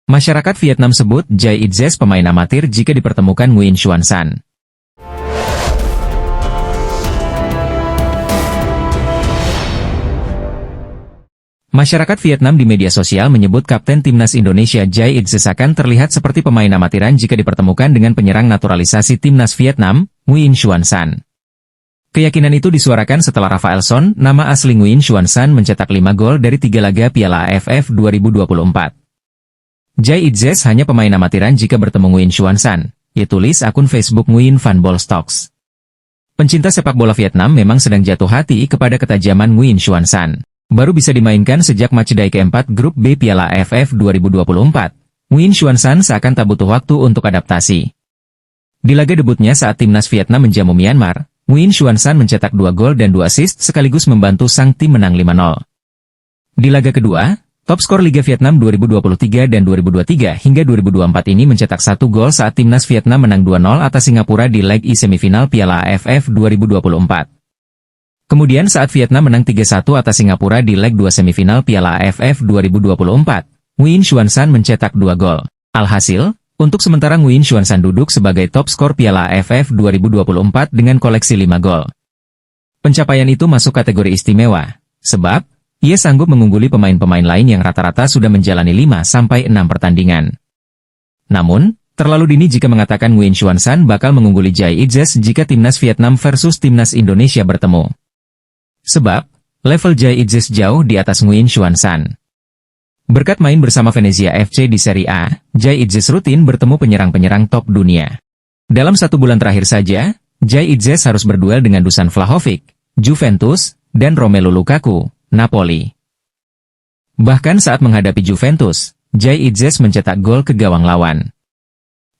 Masyarakat Vietnam sebut Jai Itzes pemain amatir jika dipertemukan Nguyen Xuan San. Masyarakat Vietnam di media sosial menyebut Kapten Timnas Indonesia Jai Itzes akan terlihat seperti pemain amatiran jika dipertemukan dengan penyerang naturalisasi Timnas Vietnam, Nguyen Xuan San. Keyakinan itu disuarakan setelah Rafael Son, nama asli Nguyen Xuan San mencetak 5 gol dari 3 laga Piala AFF 2024. Jai Itzes hanya pemain amatiran jika bertemu Nguyen Xuan San, ia tulis akun Facebook Nguyen Van Ball Stocks. Pencinta sepak bola Vietnam memang sedang jatuh hati kepada ketajaman Nguyen Xuan San. Baru bisa dimainkan sejak matchday keempat grup B Piala AFF 2024, Nguyen Xuan San seakan tak butuh waktu untuk adaptasi. Di laga debutnya saat timnas Vietnam menjamu Myanmar, Nguyen Xuan San mencetak 2 gol dan 2 assist sekaligus membantu sang tim menang 5-0. Di laga kedua, top skor Liga Vietnam 2023 dan 2023 hingga 2024 ini mencetak 1 gol saat timnas Vietnam menang 2-0 atas Singapura di leg E semifinal Piala AFF 2024. Kemudian saat Vietnam menang 3-1 atas Singapura di leg 2 semifinal Piala AFF 2024, Nguyen Xuan San mencetak 2 gol. Alhasil, untuk sementara Nguyen Xuan San duduk sebagai top skor Piala AFF 2024 dengan koleksi 5 gol. Pencapaian itu masuk kategori istimewa, sebab ia sanggup mengungguli pemain-pemain lain yang rata-rata sudah menjalani 5-6 pertandingan. Namun, terlalu dini jika mengatakan Nguyen Xuan San bakal mengungguli Jai Itzes jika timnas Vietnam versus timnas Indonesia bertemu. Sebab, level Jai Itzes jauh di atas Nguyen Xuan San. Berkat main bersama Venezia FC di Serie A, Jai Itzes rutin bertemu penyerang-penyerang top dunia. Dalam 1 bulan terakhir saja, Jai Itzes harus berduel dengan Dusan Vlahovic, Juventus, dan Romelu Lukaku, Napoli. Bahkan saat menghadapi Juventus, Jai Itzes mencetak gol ke gawang lawan.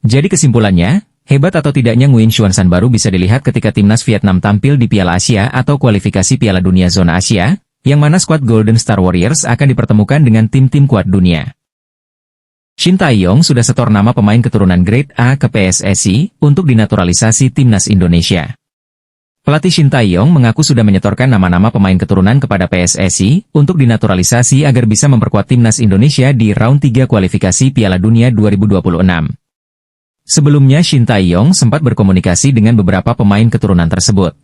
Jadi kesimpulannya, hebat atau tidaknya Nguyen Xuan San baru bisa dilihat ketika timnas Vietnam tampil di Piala Asia atau kualifikasi Piala Dunia Zona Asia, yang mana skuad Golden Star Warriors akan dipertemukan dengan tim-tim kuat dunia. Shin Tae-yong sudah setor nama pemain keturunan Grade A ke PSSI untuk dinaturalisasi timnas Indonesia. Pelatih Shin Tae-yong mengaku sudah menyetorkan nama-nama pemain keturunan kepada PSSI untuk dinaturalisasi agar bisa memperkuat timnas Indonesia di round 3 kualifikasi Piala Dunia 2026. Sebelumnya Shin Tae-yong sempat berkomunikasi dengan beberapa pemain keturunan tersebut.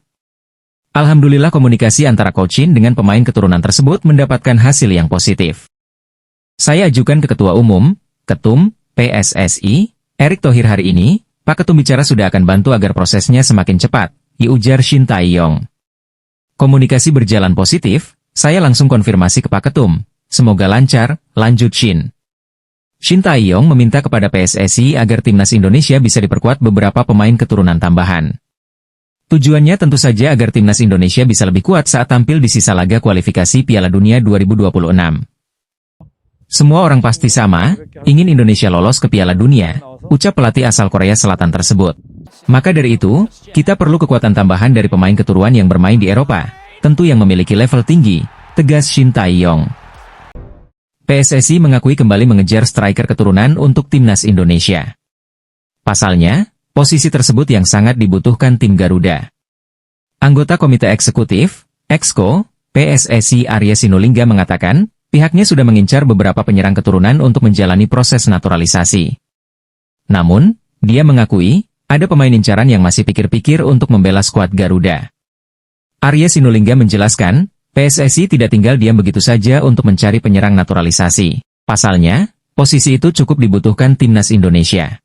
Alhamdulillah komunikasi antara Coach Shin dengan pemain keturunan tersebut mendapatkan hasil yang positif. Saya ajukan ke Ketua Umum, Ketum, PSSI, Erick Thohir hari ini, Pak Ketum bicara sudah akan bantu agar prosesnya semakin cepat, ujar Shin Tae-yong. Komunikasi berjalan positif, saya langsung konfirmasi ke Pak Ketum, semoga lancar, lanjut Shin. Shin Tae-yong meminta kepada PSSI agar timnas Indonesia bisa diperkuat beberapa pemain keturunan tambahan. Tujuannya tentu saja agar timnas Indonesia bisa lebih kuat saat tampil di sisa laga kualifikasi Piala Dunia 2026. Semua orang pasti sama, ingin Indonesia lolos ke Piala Dunia, ucap pelatih asal Korea Selatan tersebut. Maka dari itu, kita perlu kekuatan tambahan dari pemain keturunan yang bermain di Eropa, tentu yang memiliki level tinggi, tegas Shin Tae-yong. PSSI mengakui kembali mengejar striker keturunan untuk timnas Indonesia. Pasalnya, posisi tersebut yang sangat dibutuhkan tim Garuda. Anggota Komite Eksekutif, Exco, PSSI Arya Sinulinga mengatakan, pihaknya sudah mengincar beberapa penyerang keturunan untuk menjalani proses naturalisasi. Namun, dia mengakui, ada pemain incaran yang masih pikir-pikir untuk membela skuad Garuda. Arya Sinulinga menjelaskan, PSSI tidak tinggal diam begitu saja untuk mencari penyerang naturalisasi. Pasalnya, posisi itu cukup dibutuhkan timnas Indonesia.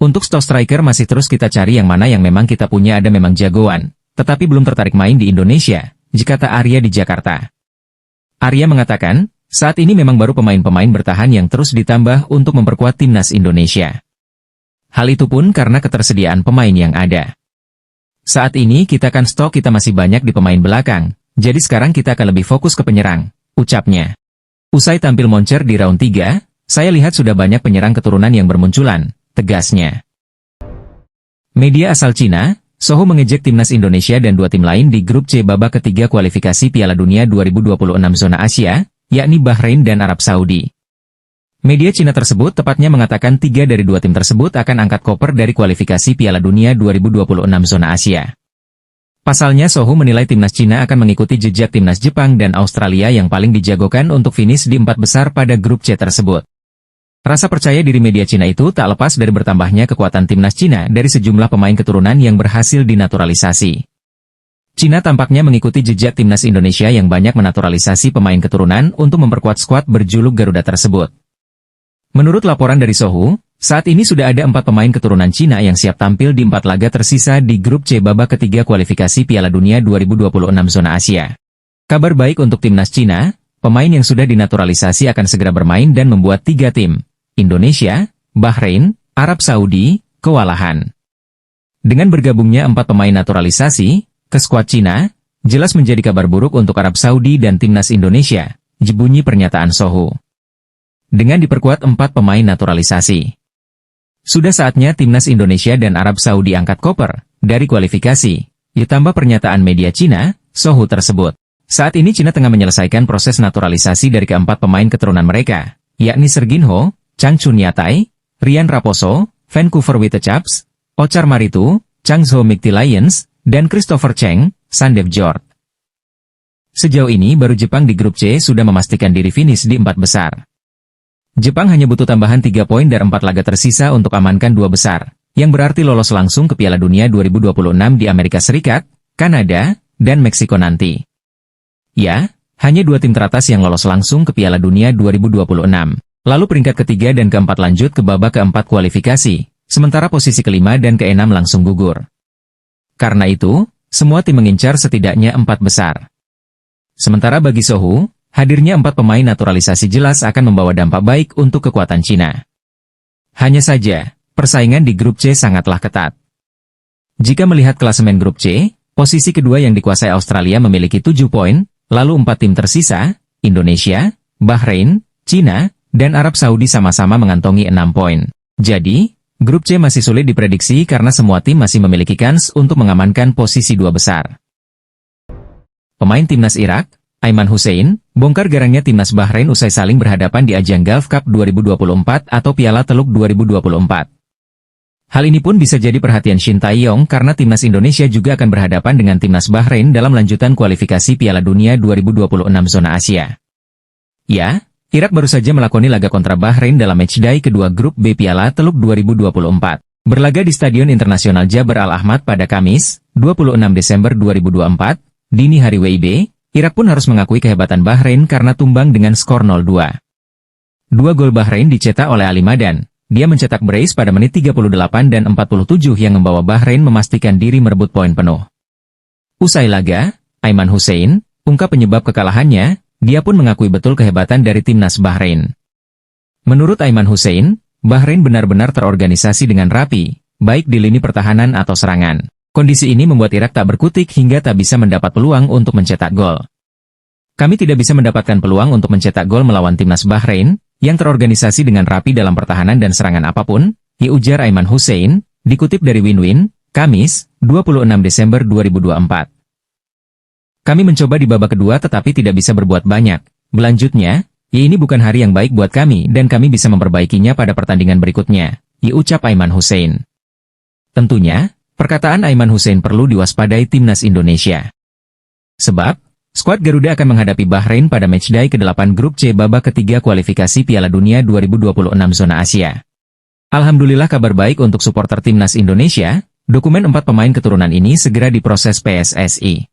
Untuk stok striker masih terus kita cari yang mana yang memang kita punya ada memang jagoan, tetapi belum tertarik main di Indonesia, kata Arya di Jakarta. Arya mengatakan, saat ini memang baru pemain-pemain bertahan yang terus ditambah untuk memperkuat timnas Indonesia. Hal itu pun karena ketersediaan pemain yang ada. Saat ini kita kan stok kita masih banyak di pemain belakang, jadi sekarang kita akan lebih fokus ke penyerang, ucapnya. Usai tampil moncer di round 3, saya lihat sudah banyak penyerang keturunan yang bermunculan, tegasnya. Media asal Cina, Sohu mengejek timnas Indonesia dan 2 tim lain di grup C babak ketiga kualifikasi Piala Dunia 2026 zona Asia, yakni Bahrain dan Arab Saudi. Media Cina tersebut tepatnya mengatakan 3 dari 2 tim tersebut akan angkat koper dari kualifikasi Piala Dunia 2026 zona Asia. Pasalnya Sohu menilai timnas Cina akan mengikuti jejak timnas Jepang dan Australia yang paling dijagokan untuk finish di 4 besar pada grup C tersebut. Rasa percaya diri media Cina itu tak lepas dari bertambahnya kekuatan timnas Cina dari sejumlah pemain keturunan yang berhasil dinaturalisasi. Cina tampaknya mengikuti jejak timnas Indonesia yang banyak menaturalisasi pemain keturunan untuk memperkuat skuad berjuluk Garuda tersebut. Menurut laporan dari Sohu, saat ini sudah ada 4 pemain keturunan Cina yang siap tampil di 4 laga tersisa di grup C babak ketiga kualifikasi Piala Dunia 2026 zona Asia. Kabar baik untuk timnas Cina, pemain yang sudah dinaturalisasi akan segera bermain dan membuat 3 tim. Indonesia, Bahrain, Arab Saudi, kewalahan. Dengan bergabungnya 4 pemain naturalisasi ke skuad Cina, jelas menjadi kabar buruk untuk Arab Saudi dan timnas Indonesia, bunyi pernyataan Sohu. Dengan diperkuat 4 pemain naturalisasi, sudah saatnya timnas Indonesia dan Arab Saudi angkat koper dari kualifikasi, ditambah pernyataan media Cina, Sohu tersebut. Saat ini Cina tengah menyelesaikan proses naturalisasi dari keempat pemain keturunan mereka, yakni Serginho, Chang Chunyatai, Rian Raposo, Vancouver Whitecaps, Ochar Maritu, Changzhou Micty Lions, dan Christopher Cheng, Sandeep Jord. Sejauh ini baru Jepang di grup C sudah memastikan diri finish di 4 besar. Jepang hanya butuh tambahan 3 poin dari 4 laga tersisa untuk amankan 2 besar, yang berarti lolos langsung ke Piala Dunia 2026 di Amerika Serikat, Kanada, dan Meksiko nanti. Ya, hanya 2 tim teratas yang lolos langsung ke Piala Dunia 2026. Lalu peringkat ketiga dan keempat lanjut ke babak keempat kualifikasi, sementara posisi kelima dan keenam langsung gugur. Karena itu, semua tim mengincar setidaknya 4 besar. Sementara bagi Sohu, hadirnya 4 pemain naturalisasi jelas akan membawa dampak baik untuk kekuatan Cina. Hanya saja, persaingan di grup C sangatlah ketat. Jika melihat klasemen grup C, posisi kedua yang dikuasai Australia memiliki 7 poin, lalu 4 tim tersisa, Indonesia, Bahrain, Cina, dan Arab Saudi sama-sama mengantongi 6 poin. Jadi, grup C masih sulit diprediksi karena semua tim masih memiliki kans untuk mengamankan posisi 2 besar. Pemain timnas Irak, Aiman Hussein, bongkar garangnya timnas Bahrain usai saling berhadapan di ajang Gulf Cup 2024 atau Piala Teluk 2024. Hal ini pun bisa jadi perhatian Shin Tae-yong karena timnas Indonesia juga akan berhadapan dengan timnas Bahrain dalam lanjutan kualifikasi Piala Dunia 2026 zona Asia. Ya, Irak baru saja melakoni laga kontra Bahrain dalam matchday kedua grup B Piala Teluk 2024. Berlaga di Stadion Internasional Jabar Al-Ahmad pada Kamis, 26 Desember 2024, dini hari WIB, Irak pun harus mengakui kehebatan Bahrain karena tumbang dengan skor 0-2. 2 gol Bahrain dicetak oleh Ali Madan. Dia mencetak brace pada menit 38 dan 47 yang membawa Bahrain memastikan diri merebut poin penuh. Usai laga, Aiman Hussein ungkap penyebab kekalahannya. Dia pun mengakui betul kehebatan dari timnas Bahrain. Menurut Aiman Hussein, Bahrain benar-benar terorganisasi dengan rapi, baik di lini pertahanan atau serangan. Kondisi ini membuat Irak tak berkutik hingga tak bisa mendapat peluang untuk mencetak gol. Kami tidak bisa mendapatkan peluang untuk mencetak gol melawan timnas Bahrain, yang terorganisasi dengan rapi dalam pertahanan dan serangan apapun, ujar Aiman Hussein, dikutip dari Win-Win, Kamis, 26 Desember 2024. Kami mencoba di babak kedua tetapi tidak bisa berbuat banyak. Melanjutnya, ini bukan hari yang baik buat kami dan kami bisa memperbaikinya pada pertandingan berikutnya, ucap Aiman Hussein. Tentunya, perkataan Aiman Hussein perlu diwaspadai timnas Indonesia. Sebab, skuad Garuda akan menghadapi Bahrain pada matchday ke-8 grup C babak ketiga kualifikasi Piala Dunia 2026 zona Asia. Alhamdulillah kabar baik untuk supporter timnas Indonesia, dokumen 4 pemain keturunan ini segera diproses PSSI.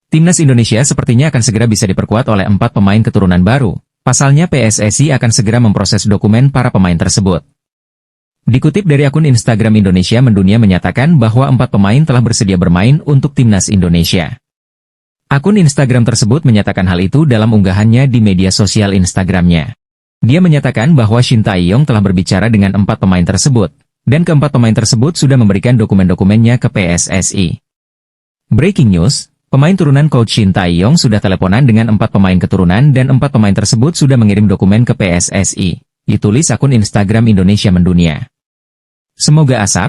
Timnas Indonesia sepertinya akan segera bisa diperkuat oleh 4 pemain keturunan baru. Pasalnya PSSI akan segera memproses dokumen para pemain tersebut. Dikutip dari akun Instagram Indonesia Mendunia menyatakan bahwa 4 pemain telah bersedia bermain untuk timnas Indonesia. Akun Instagram tersebut menyatakan hal itu dalam unggahannya di media sosial Instagramnya. Dia menyatakan bahwa Shin Tae-yong telah berbicara dengan 4 pemain tersebut, dan keempat pemain tersebut sudah memberikan dokumen-dokumennya ke PSSI. Breaking news. Pemain turunan coach Shin Tae-yong sudah teleponan dengan 4 pemain keturunan dan 4 pemain tersebut sudah mengirim dokumen ke PSSI, ditulis akun Instagram Indonesia Mendunia. Semoga as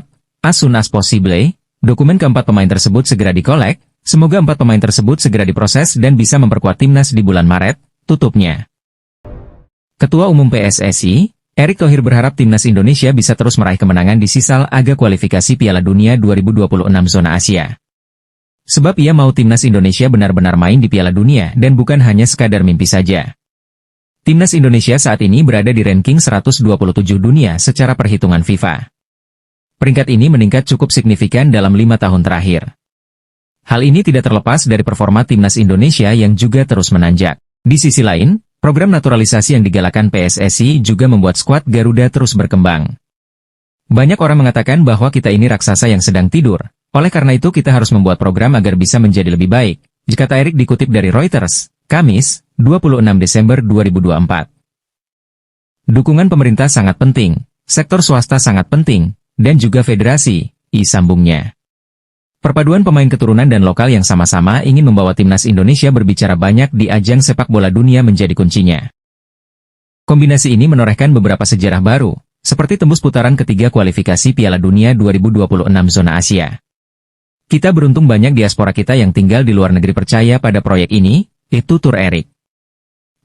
soon as possible, dokumen keempat pemain tersebut segera dikolek, semoga 4 pemain tersebut segera diproses dan bisa memperkuat timnas di bulan Maret, tutupnya. Ketua Umum PSSI, Erick Thohir berharap timnas Indonesia bisa terus meraih kemenangan di sisa laga kualifikasi Piala Dunia 2026 zona Asia. Sebab ia mau timnas Indonesia benar-benar main di Piala Dunia dan bukan hanya sekadar mimpi saja. Timnas Indonesia saat ini berada di ranking 127 dunia secara perhitungan FIFA. Peringkat ini meningkat cukup signifikan dalam 5 tahun terakhir. Hal ini tidak terlepas dari performa Timnas Indonesia yang juga terus menanjak. Di sisi lain, program naturalisasi yang digalakan PSSI juga membuat skuad Garuda terus berkembang. Banyak orang mengatakan bahwa kita ini raksasa yang sedang tidur. Oleh karena itu kita harus membuat program agar bisa menjadi lebih baik. Kata Erik dikutip dari Reuters, Kamis, 26 Desember 2024. Dukungan pemerintah sangat penting, sektor swasta sangat penting, dan juga federasi, sambungnya. Perpaduan pemain keturunan dan lokal yang sama-sama ingin membawa Timnas Indonesia berbicara banyak di ajang sepak bola dunia menjadi kuncinya. Kombinasi ini menorehkan beberapa sejarah baru, seperti tembus putaran ketiga kualifikasi Piala Dunia 2026 zona Asia. Kita beruntung banyak diaspora kita yang tinggal di luar negeri percaya pada proyek ini, itu tutur Erik.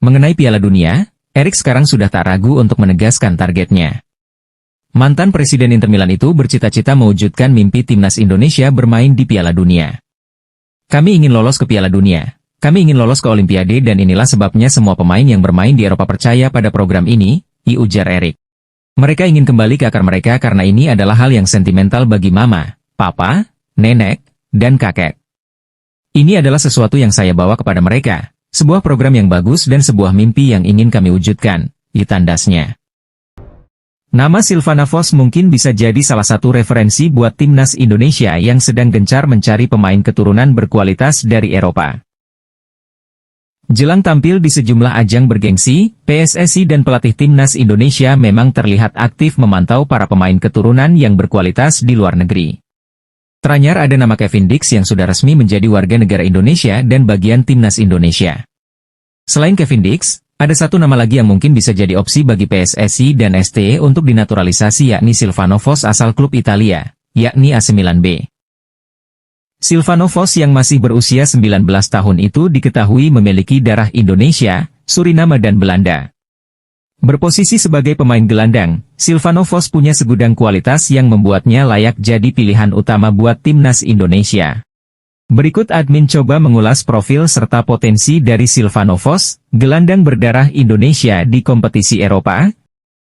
Mengenai Piala Dunia, Erik sekarang sudah tak ragu untuk menegaskan targetnya. Mantan Presiden Inter Milan itu bercita-cita mewujudkan mimpi Timnas Indonesia bermain di Piala Dunia. Kami ingin lolos ke Piala Dunia. Kami ingin lolos ke Olimpiade dan inilah sebabnya semua pemain yang bermain di Eropa percaya pada program ini, ujar Erik. Mereka ingin kembali ke akar mereka karena ini adalah hal yang sentimental bagi mama, papa, nenek, dan kakek. Ini adalah sesuatu yang saya bawa kepada mereka, sebuah program yang bagus dan sebuah mimpi yang ingin kami wujudkan, tandasnya. Nama Silvana Vos mungkin bisa jadi salah satu referensi buat Timnas Indonesia yang sedang gencar mencari pemain keturunan berkualitas dari Eropa. Jelang tampil di sejumlah ajang bergengsi, PSSI dan pelatih Timnas Indonesia memang terlihat aktif memantau para pemain keturunan yang berkualitas di luar negeri. Teranyar ada nama Kevin Dix yang sudah resmi menjadi warga negara Indonesia dan bagian Timnas Indonesia. Selain Kevin Dix, ada satu nama lagi yang mungkin bisa jadi opsi bagi PSSI dan STE untuk dinaturalisasi yakni Silvano Vos asal klub Italia, yakni AC Milan B. Silvano Vos yang masih berusia 19 tahun itu diketahui memiliki darah Indonesia, Suriname dan Belanda. Berposisi sebagai pemain gelandang, Silvano Vos punya segudang kualitas yang membuatnya layak jadi pilihan utama buat Timnas Indonesia. Berikut admin coba mengulas profil serta potensi dari Silvano Vos, gelandang berdarah Indonesia di kompetisi Eropa.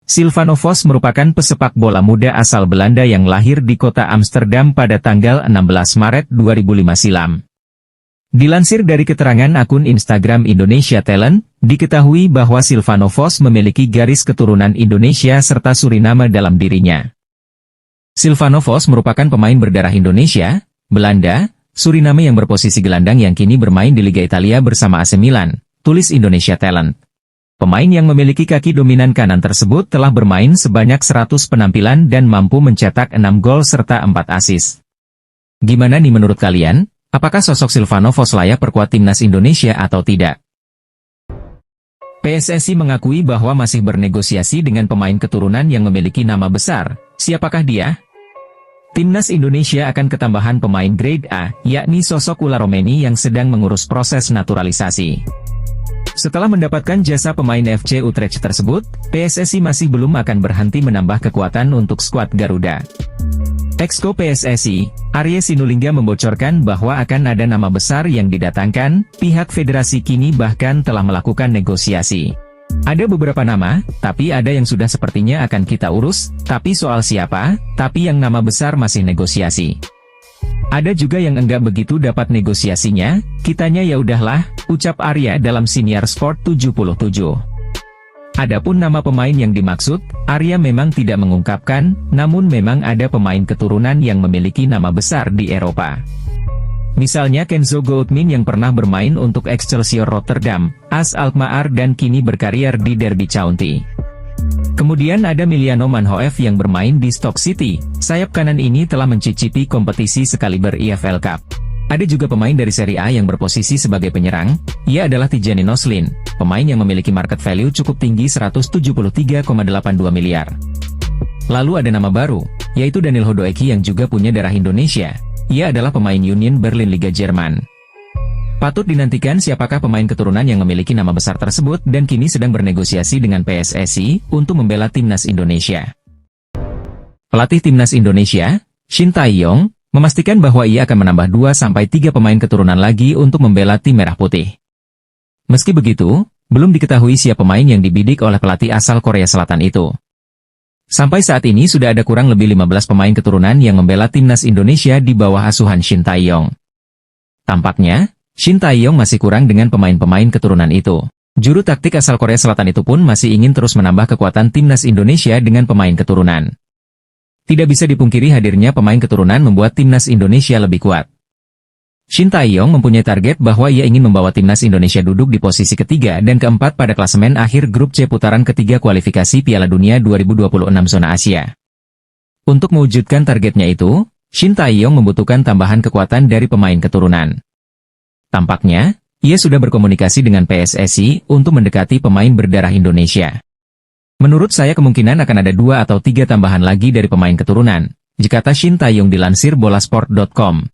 Silvano Vos merupakan pesepak bola muda asal Belanda yang lahir di kota Amsterdam pada tanggal 16 Maret 2005 silam. Dilansir dari keterangan akun Instagram Indonesia Talent, diketahui bahwa Silvano Vos memiliki garis keturunan Indonesia serta Suriname dalam dirinya. Silvano Vos merupakan pemain berdarah Indonesia, Belanda, Suriname yang berposisi gelandang yang kini bermain di Liga Italia bersama AC Milan, tulis Indonesia Talent. Pemain yang memiliki kaki dominan kanan tersebut telah bermain sebanyak 100 penampilan dan mampu mencetak 6 gol serta 4 assist. Gimana nih menurut kalian? Apakah sosok Silvano Vos layak perkuat Timnas Indonesia atau tidak? PSSI mengakui bahwa masih bernegosiasi dengan pemain keturunan yang memiliki nama besar. Siapakah dia? Timnas Indonesia akan ketambahan pemain grade A, yakni sosok Ula Romeni yang sedang mengurus proses naturalisasi. Setelah mendapatkan jasa pemain FC Utrecht tersebut, PSSI masih belum akan berhenti menambah kekuatan untuk skuad Garuda. Exco PSSI, Arya Sinulinga membocorkan bahwa akan ada nama besar yang didatangkan, pihak federasi kini bahkan telah melakukan negosiasi. Ada beberapa nama, tapi ada yang sudah sepertinya akan kita urus, tapi soal siapa, tapi yang nama besar masih negosiasi. Ada juga yang enggak begitu dapat negosiasinya, kitanya ya udahlah, ucap Arya dalam Siniar Sport 77. Adapun nama pemain yang dimaksud, Arya memang tidak mengungkapkan, namun memang ada pemain keturunan yang memiliki nama besar di Eropa. Misalnya Kenzo Goldmin yang pernah bermain untuk Excelsior Rotterdam, AS Alkmaar dan kini berkarier di Derby County. Kemudian ada Miliano Manhoef yang bermain di Stoke City, sayap kanan ini telah mencicipi kompetisi sekaliber EFL Cup. Ada juga pemain dari Serie A yang berposisi sebagai penyerang, ia adalah Tijani Noslin, pemain yang memiliki market value cukup tinggi 173,82 miliar. Lalu ada nama baru, yaitu Daniel Hodoeki yang juga punya darah Indonesia, ia adalah pemain Union Berlin Liga Jerman. Patut dinantikan siapakah pemain keturunan yang memiliki nama besar tersebut dan kini sedang bernegosiasi dengan PSSI untuk membela Timnas Indonesia. Pelatih Timnas Indonesia, Shin Tae-yong, memastikan bahwa ia akan menambah 2-3 pemain keturunan lagi untuk membela tim Merah Putih. Meski begitu, belum diketahui siapa pemain yang dibidik oleh pelatih asal Korea Selatan itu. Sampai saat ini sudah ada kurang lebih 15 pemain keturunan yang membela timnas Indonesia di bawah asuhan Shin Tae-yong. Tampaknya, Shin Tae-yong masih kurang dengan pemain-pemain keturunan itu. Juru taktik asal Korea Selatan itu pun masih ingin terus menambah kekuatan timnas Indonesia dengan pemain keturunan. Tidak bisa dipungkiri hadirnya pemain keturunan membuat timnas Indonesia lebih kuat. Shin Tae-yong mempunyai target bahwa ia ingin membawa timnas Indonesia duduk di posisi ketiga dan keempat pada klasemen akhir grup C putaran ketiga kualifikasi Piala Dunia 2026 zona Asia. Untuk mewujudkan targetnya itu, Shin Tae-yong membutuhkan tambahan kekuatan dari pemain keturunan. Tampaknya, ia sudah berkomunikasi dengan PSSI untuk mendekati pemain berdarah Indonesia. Menurut saya kemungkinan akan ada 2 atau 3 tambahan lagi dari pemain keturunan, kata Shin Tae-yong dilansir bolasport.com.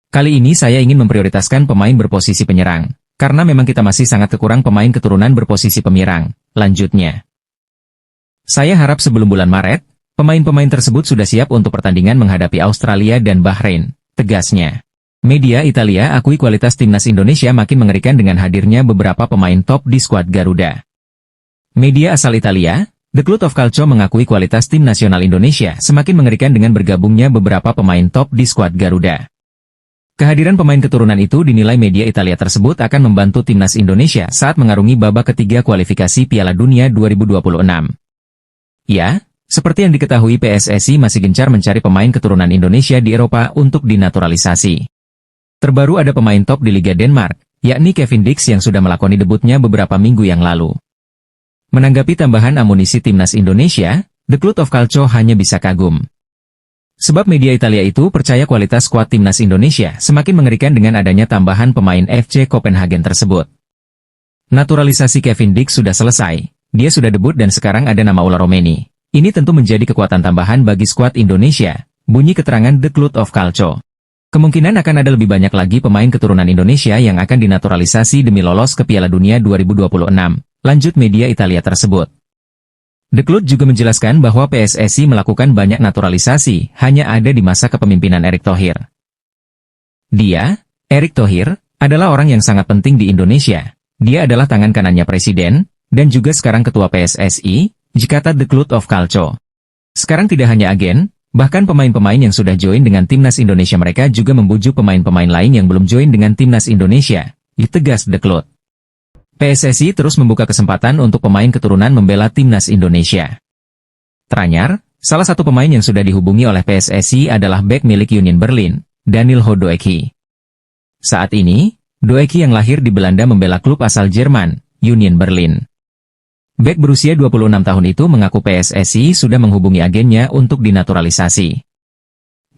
Kali ini saya ingin memprioritaskan pemain berposisi penyerang, karena memang kita masih sangat kekurang pemain keturunan berposisi penyerang, lanjutnya. Saya harap sebelum bulan Maret, pemain-pemain tersebut sudah siap untuk pertandingan menghadapi Australia dan Bahrain, tegasnya. Media Italia akui kualitas timnas Indonesia makin mengerikan dengan hadirnya beberapa pemain top di skuad Garuda. Media asal Italia, The Cloud of Calcio mengakui kualitas tim nasional Indonesia semakin mengerikan dengan bergabungnya beberapa pemain top di skuad Garuda. Kehadiran pemain keturunan itu dinilai media Italia tersebut akan membantu timnas Indonesia saat mengarungi babak ketiga kualifikasi Piala Dunia 2026. Ya, seperti yang diketahui PSSI masih gencar mencari pemain keturunan Indonesia di Eropa untuk dinaturalisasi. Terbaru ada pemain top di Liga Denmark, yakni Kevin Dix yang sudah melakoni debutnya beberapa minggu yang lalu. Menanggapi tambahan amunisi timnas Indonesia, The Cloud of Calcio hanya bisa kagum. Sebab media Italia itu percaya kualitas skuad timnas Indonesia semakin mengerikan dengan adanya tambahan pemain FC Copenhagen tersebut. Naturalisasi Kevin Dix sudah selesai, dia sudah debut dan sekarang ada nama Ola Romeni. Ini tentu menjadi kekuatan tambahan bagi skuad Indonesia, bunyi keterangan The Cloud of Calcio. Kemungkinan akan ada lebih banyak lagi pemain keturunan Indonesia yang akan dinaturalisasi demi lolos ke Piala Dunia 2026, lanjut media Italia tersebut. The Cloud juga menjelaskan bahwa PSSI melakukan banyak naturalisasi hanya ada di masa kepemimpinan Erick Thohir. Dia, Erick Thohir, adalah orang yang sangat penting di Indonesia. Dia adalah tangan kanannya presiden, dan juga sekarang ketua PSSI, kata The Cloud of Calcio. Sekarang tidak hanya agen, bahkan pemain-pemain yang sudah join dengan timnas Indonesia mereka juga membujuk pemain-pemain lain yang belum join dengan timnas Indonesia, tegas The Cloud. PSSI terus membuka kesempatan untuk pemain keturunan membela timnas Indonesia. Teranyar, salah satu pemain yang sudah dihubungi oleh PSSI adalah bek milik Union Berlin, Danilo Doeki. Saat ini, Doeki yang lahir di Belanda membela klub asal Jerman, Union Berlin. Bek berusia 26 tahun itu mengaku PSSI sudah menghubungi agennya untuk dinaturalisasi.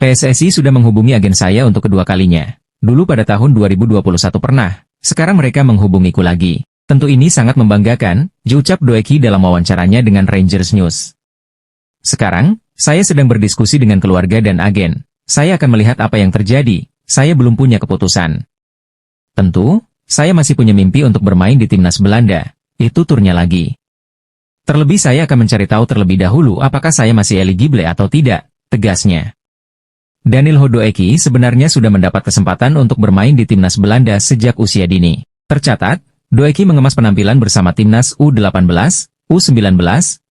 PSSI sudah menghubungi agen saya untuk kedua kalinya. Dulu pada tahun 2021 pernah, sekarang mereka menghubungiku lagi. Tentu ini sangat membanggakan, ucap Doeki dalam wawancaranya dengan Rangers News. Sekarang, saya sedang berdiskusi dengan keluarga dan agen. Saya akan melihat apa yang terjadi, saya belum punya keputusan. Tentu, saya masih punya mimpi untuk bermain di timnas Belanda, itu turnya lagi. Terlebih saya akan mencari tahu terlebih dahulu apakah saya masih eligible atau tidak, tegasnya. Danilo Doeki sebenarnya sudah mendapat kesempatan untuk bermain di timnas Belanda sejak usia dini. Tercatat, Doeki mengemas penampilan bersama timnas U18, U19,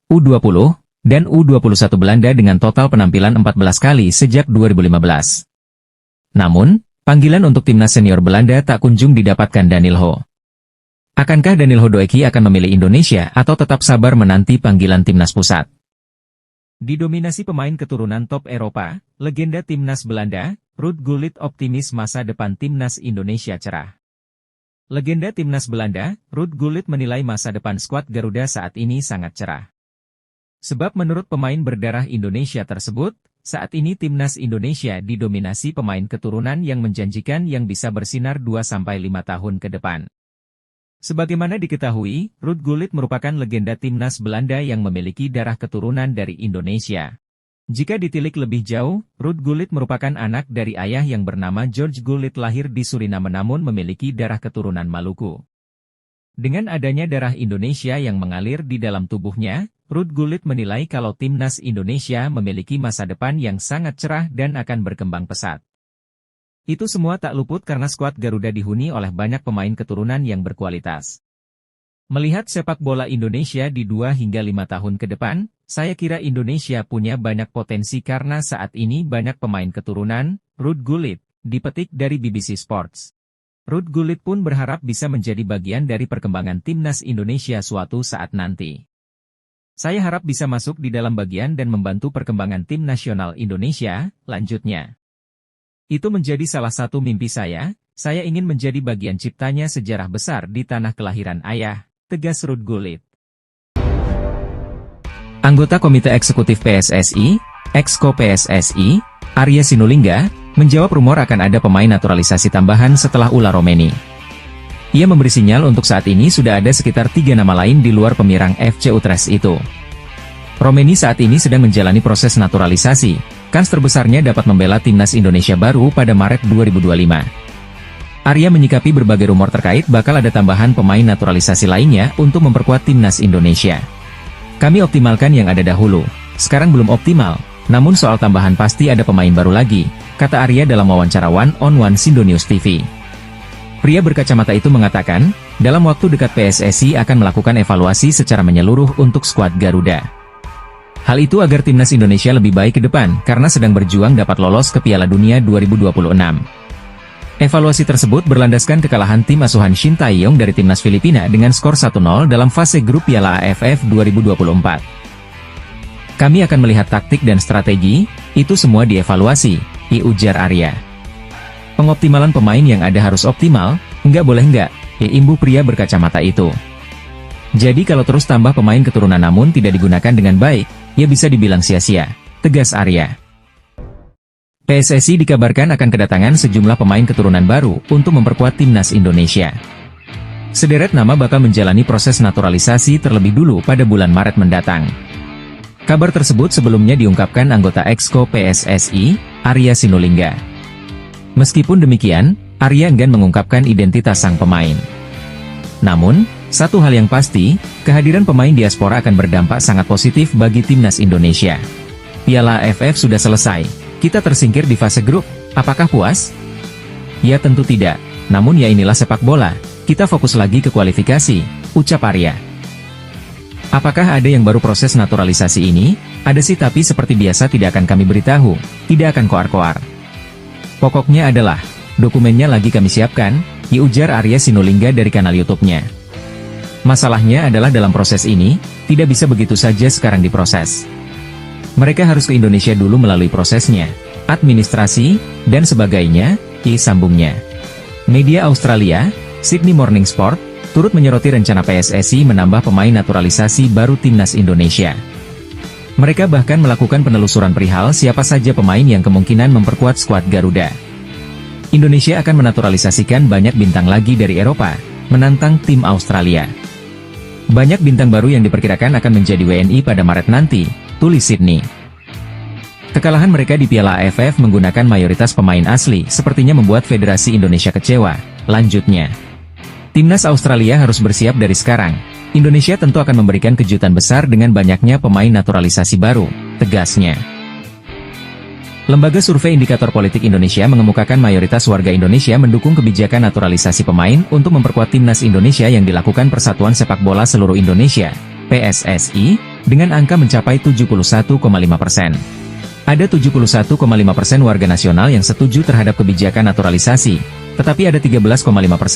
U20, dan U21 Belanda dengan total penampilan 14 kali sejak 2015. Namun, panggilan untuk timnas senior Belanda tak kunjung didapatkan Danilo. Akankah Danilo Doeki akan memilih Indonesia atau tetap sabar menanti panggilan timnas pusat? Didominasi pemain keturunan top Eropa, legenda timnas Belanda, Ruud Gullit optimis masa depan timnas Indonesia cerah. Legenda timnas Belanda, Ruud Gullit menilai masa depan skuad Garuda saat ini sangat cerah. Sebab menurut pemain berdarah Indonesia tersebut, saat ini timnas Indonesia didominasi pemain keturunan yang menjanjikan yang bisa bersinar 2-5 tahun ke depan. Sebagaimana diketahui, Ruud Gullit merupakan legenda timnas Belanda yang memiliki darah keturunan dari Indonesia. Jika ditilik lebih jauh, Ruud Gullit merupakan anak dari ayah yang bernama George Gullit lahir di Suriname namun memiliki darah keturunan Maluku. Dengan adanya darah Indonesia yang mengalir di dalam tubuhnya, Ruud Gullit menilai kalau timnas Indonesia memiliki masa depan yang sangat cerah dan akan berkembang pesat. Itu semua tak luput karena skuad Garuda dihuni oleh banyak pemain keturunan yang berkualitas. Melihat sepak bola Indonesia di 2 hingga 5 tahun ke depan, saya kira Indonesia punya banyak potensi karena saat ini banyak pemain keturunan, Ruud Gullit, dipetik dari BBC Sports. Ruud Gullit pun berharap bisa menjadi bagian dari perkembangan timnas Indonesia suatu saat nanti. Saya harap bisa masuk di dalam bagian dan membantu perkembangan tim nasional Indonesia, lanjutnya. Itu menjadi salah satu mimpi saya ingin menjadi bagian ciptanya sejarah besar di tanah kelahiran ayah, tegas Ruud Gullit. Anggota Komite Eksekutif PSSI, Exco PSSI, Arya Sinulinga, menjawab rumor akan ada pemain naturalisasi tambahan setelah ulah Romeni. Ia memberi sinyal untuk saat ini sudah ada sekitar 3 nama lain di luar penyerang FC Utrecht itu. Romeni saat ini sedang menjalani proses naturalisasi, kans terbesarnya dapat membela timnas Indonesia baru pada Maret 2025. Arya menyikapi berbagai rumor terkait bakal ada tambahan pemain naturalisasi lainnya untuk memperkuat timnas Indonesia. Kami optimalkan yang ada dahulu, sekarang belum optimal, namun soal tambahan pasti ada pemain baru lagi, kata Arya dalam wawancara one-on-one Sindonews TV. Pria berkacamata itu mengatakan, dalam waktu dekat PSSI akan melakukan evaluasi secara menyeluruh untuk skuad Garuda. Hal itu agar timnas Indonesia lebih baik ke depan, karena sedang berjuang dapat lolos ke Piala Dunia 2026. Evaluasi tersebut berlandaskan kekalahan tim asuhan Shin Tae-yong dari timnas Filipina dengan skor 1-0 dalam fase grup Piala AFF 2024. Kami akan melihat taktik dan strategi, itu semua dievaluasi, ujar Arya. Pengoptimalan pemain yang ada harus optimal, enggak boleh enggak, imbu pria berkacamata itu. Jadi kalau terus tambah pemain keturunan namun tidak digunakan dengan baik, ya bisa dibilang sia-sia, tegas Arya. PSSI dikabarkan akan kedatangan sejumlah pemain keturunan baru untuk memperkuat timnas Indonesia. Sederet nama bakal menjalani proses naturalisasi terlebih dulu pada bulan Maret mendatang. Kabar tersebut sebelumnya diungkapkan anggota Exco PSSI, Arya Sinulinga. Meskipun demikian, Arya enggan mengungkapkan identitas sang pemain. Namun, satu hal yang pasti, kehadiran pemain diaspora akan berdampak sangat positif bagi timnas Indonesia. Piala AFF sudah selesai. Kita tersingkir di fase grup, apakah puas? Ya tentu tidak, namun ya inilah sepak bola, kita fokus lagi ke kualifikasi, ucap Arya. Apakah ada yang baru proses naturalisasi ini? Ada sih tapi seperti biasa tidak akan kami beritahu, tidak akan koar-koar. Pokoknya adalah, dokumennya lagi kami siapkan, ujar Arya Sinulinga dari kanal YouTube-nya. Masalahnya adalah dalam proses ini, tidak bisa begitu saja sekarang diproses. Mereka harus ke Indonesia dulu melalui prosesnya, administrasi, dan sebagainya, sambungnya. Media Australia, Sydney Morning Sport, turut menyoroti rencana PSSI menambah pemain naturalisasi baru timnas Indonesia. Mereka bahkan melakukan penelusuran perihal siapa saja pemain yang kemungkinan memperkuat skuad Garuda. Indonesia akan menaturalisasikan banyak bintang lagi dari Eropa, menantang tim Australia. Banyak bintang baru yang diperkirakan akan menjadi WNI pada Maret nanti, tulis Sydney. Kekalahan mereka di Piala AFF menggunakan mayoritas pemain asli sepertinya membuat Federasi Indonesia kecewa, lanjutnya. Timnas Australia harus bersiap dari sekarang. Indonesia tentu akan memberikan kejutan besar dengan banyaknya pemain naturalisasi baru, tegasnya. Lembaga Survei Indikator Politik Indonesia mengemukakan mayoritas warga Indonesia mendukung kebijakan naturalisasi pemain untuk memperkuat timnas Indonesia yang dilakukan Persatuan Sepak Bola Seluruh Indonesia, PSSI, dengan angka mencapai 71,5%. Ada 71,5% warga nasional yang setuju terhadap kebijakan naturalisasi, tetapi ada 13,5%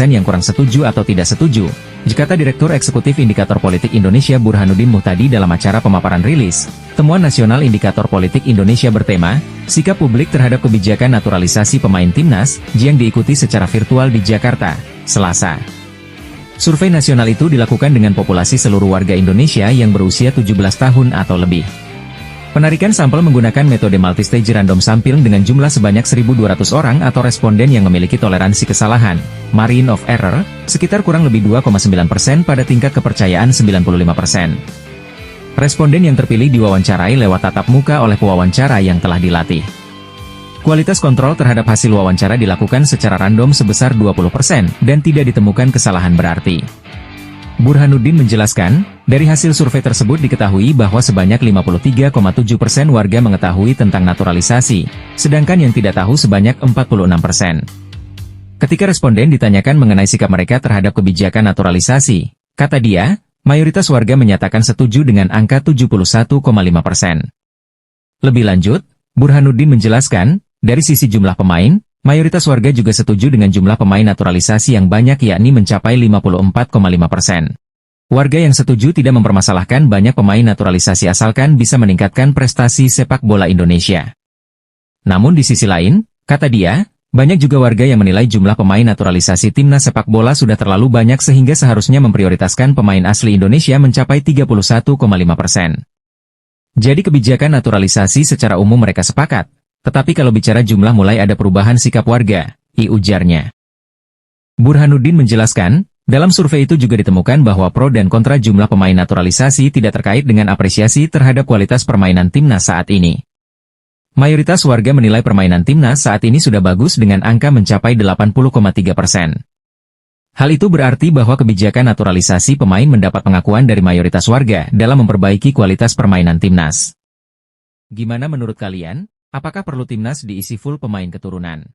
yang kurang setuju atau tidak setuju, kata Direktur Eksekutif Indikator Politik Indonesia Burhanuddin Muhtadi dalam acara pemaparan rilis Temuan Nasional Indikator Politik Indonesia bertema, Sikap Publik Terhadap Kebijakan Naturalisasi Pemain Timnas, yang diikuti secara virtual di Jakarta, Selasa. Survei nasional itu dilakukan dengan populasi seluruh warga Indonesia yang berusia 17 tahun atau lebih. Penarikan sampel menggunakan metode multistage random sampling dengan jumlah sebanyak 1.200 orang atau responden yang memiliki toleransi kesalahan, margin of error, sekitar kurang lebih 2,9% pada tingkat kepercayaan 95%. Responden yang terpilih diwawancarai lewat tatap muka oleh pewawancara yang telah dilatih. Kualitas kontrol terhadap hasil wawancara dilakukan secara random sebesar 20% dan tidak ditemukan kesalahan berarti. Burhanuddin menjelaskan, dari hasil survei tersebut diketahui bahwa sebanyak 53,7% warga mengetahui tentang naturalisasi, sedangkan yang tidak tahu sebanyak 46%. Ketika responden ditanyakan mengenai sikap mereka terhadap kebijakan naturalisasi, Kata dia, mayoritas warga menyatakan setuju dengan angka 71,5%. Lebih lanjut, Burhanuddin menjelaskan, dari sisi jumlah pemain, mayoritas warga juga setuju dengan jumlah pemain naturalisasi yang banyak yakni mencapai 54,5%. Warga yang setuju tidak mempermasalahkan banyak pemain naturalisasi asalkan bisa meningkatkan prestasi sepak bola Indonesia. Namun di sisi lain, kata dia, banyak juga warga yang menilai jumlah pemain naturalisasi timnas sepak bola sudah terlalu banyak sehingga seharusnya memprioritaskan pemain asli Indonesia mencapai 31,5%. Jadi kebijakan naturalisasi secara umum mereka sepakat, tetapi kalau bicara jumlah mulai ada perubahan sikap warga, ujarnya. Burhanuddin menjelaskan, dalam survei itu juga ditemukan bahwa pro dan kontra jumlah pemain naturalisasi tidak terkait dengan apresiasi terhadap kualitas permainan timnas saat ini. Mayoritas warga menilai permainan timnas saat ini sudah bagus dengan angka mencapai 80,3%. Hal itu berarti bahwa kebijakan naturalisasi pemain mendapat pengakuan dari mayoritas warga dalam memperbaiki kualitas permainan timnas. Gimana menurut kalian? Apakah perlu timnas diisi full pemain keturunan?